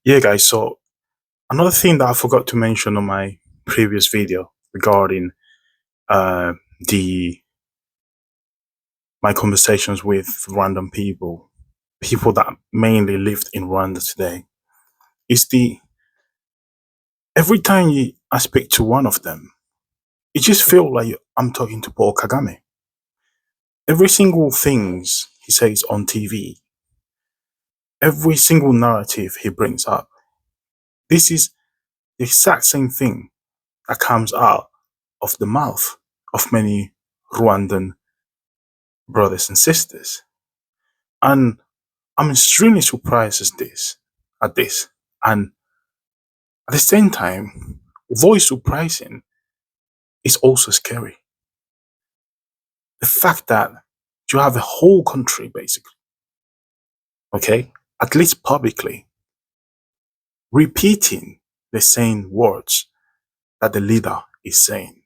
Yeah, guys. So another thing that I forgot to mention on my previous video regarding uh, the my conversations with random people that mainly lived in Rwanda today, is the every time I speak to one of them, it just feels like I'm talking to Paul Kagame. Every single things he says on TV, every single narrative he brings up, this is the exact same thing that comes out of the mouth of many Rwandan brothers and sisters. And I'm extremely surprised at this. And at the same time, although it's surprising, it's also scary. The fact that you have a whole country, basically, okay, at least publicly, repeating the same words that the leader is saying.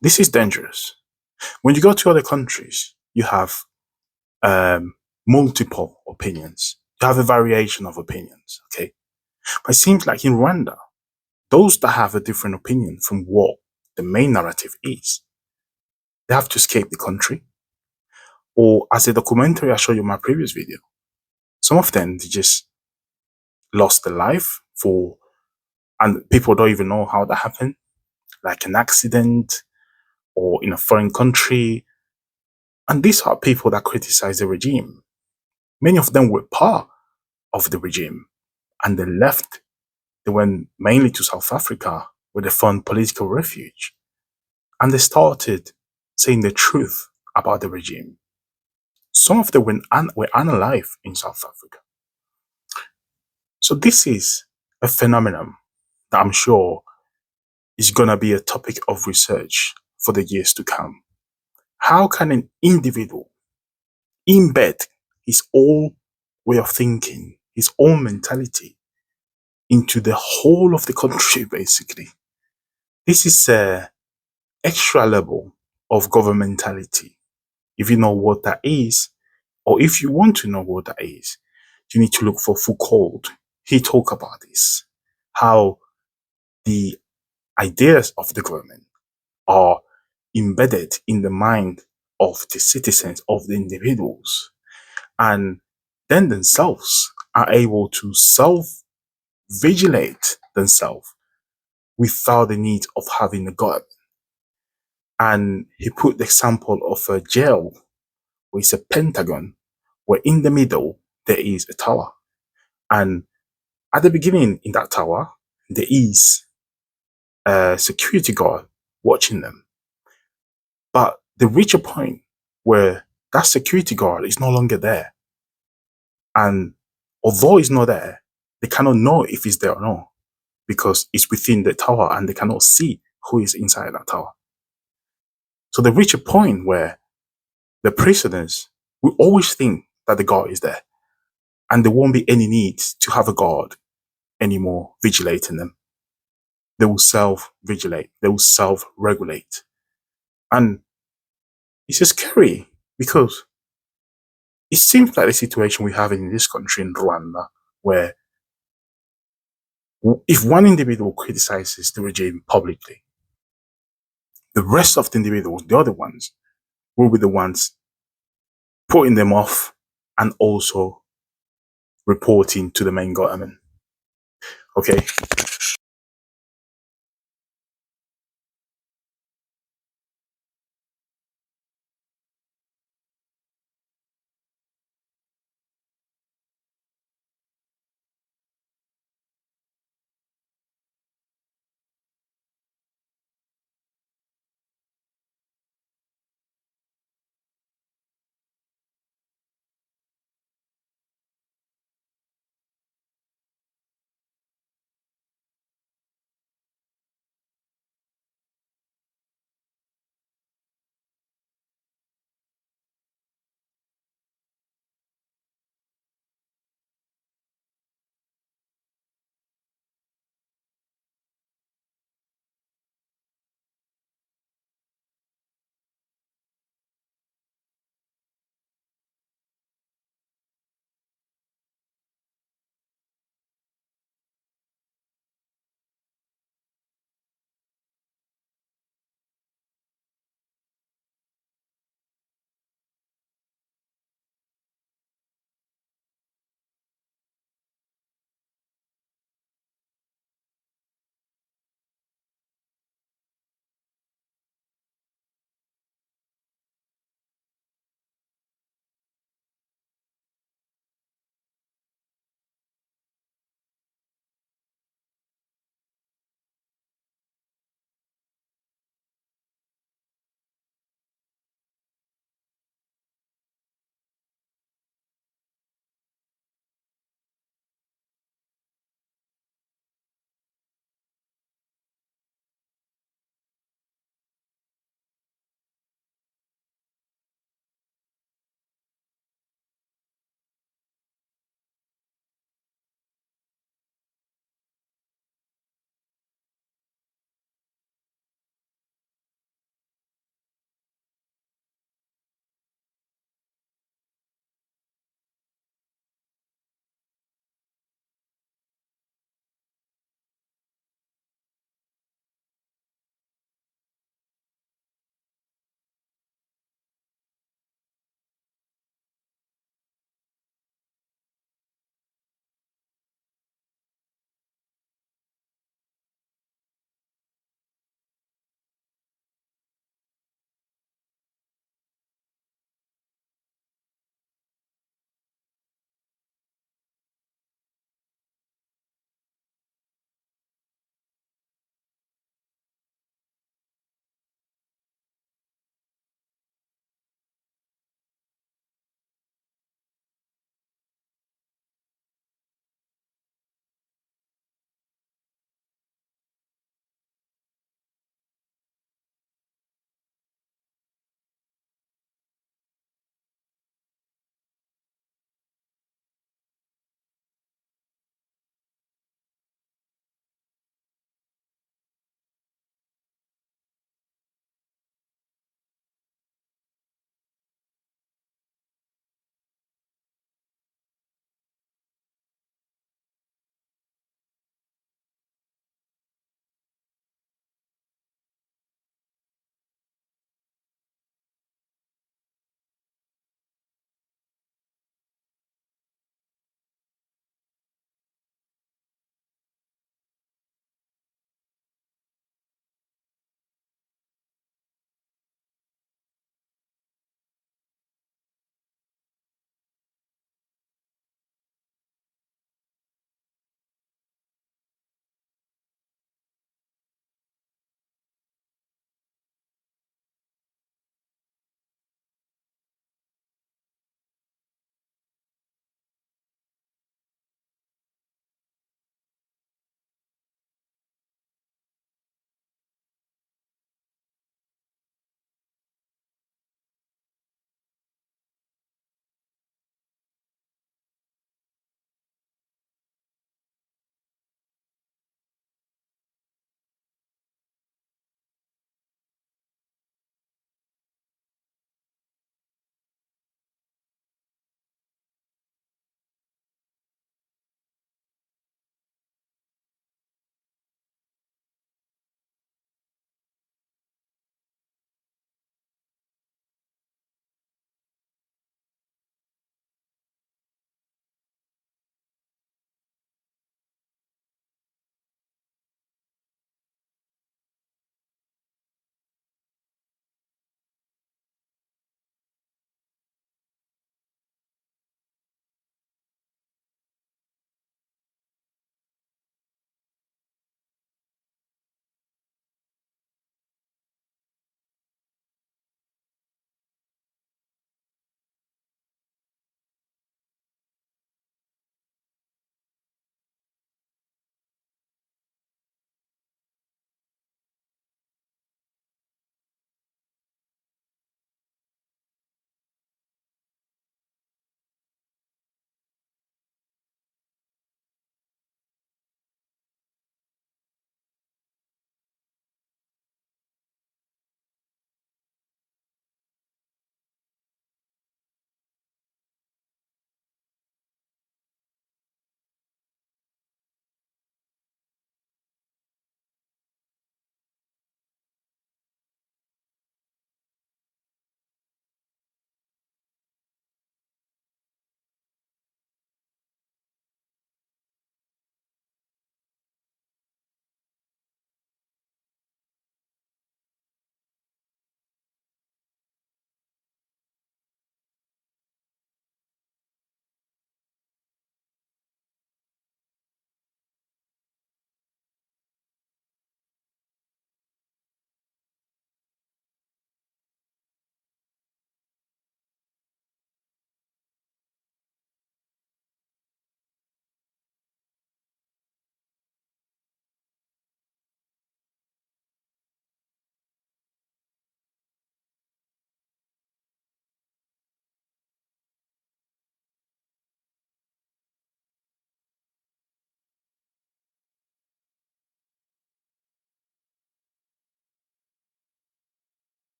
This is dangerous. When you go to other countries, you have multiple opinions. You have a variation of opinions, okay? But it seems like in Rwanda, those that have a different opinion from what the main narrative is, they have to escape the country. Or as a documentary I showed you in my previous video, some of them, they just lost their life and people don't even know how that happened, like an accident or in a foreign country. And these are people that criticize the regime. Many of them were part of the regime and they left. They went mainly to South Africa where they found political refuge. And they started saying the truth about the regime. Some of them were unalive in South Africa. So this is a phenomenon that I'm sure is going to be a topic of research for the years to come. How can an individual embed his own way of thinking, his own mentality into the whole of the country, basically? This is a extra level of governmentality. If you know what that is, or if you want to know what that is, you need to look for Foucault. He talked about this, how the ideas of the government are embedded in the mind of the citizens, of the individuals, and then themselves are able to self-vigilate themselves without the need of having a god. And he put the example of a jail, where it's a pentagon, where in the middle there is a tower. And at the beginning in that tower, there is a security guard watching them. But they reach a point where that security guard is no longer there. And although he's not there, they cannot know if he's there or not because it's within the tower and they cannot see who is inside that tower. So they reach a point where the prisoners will always think that the guard is there and there won't be any need to have a guard anymore vigilating them. They will self-vigilate, they will self-regulate. And it's just scary because it seems like the situation we have in this country, in Rwanda, where if one individual criticizes the regime publicly, the rest of the individuals, the other ones, will be the ones putting them off and also reporting to the main government. Okay,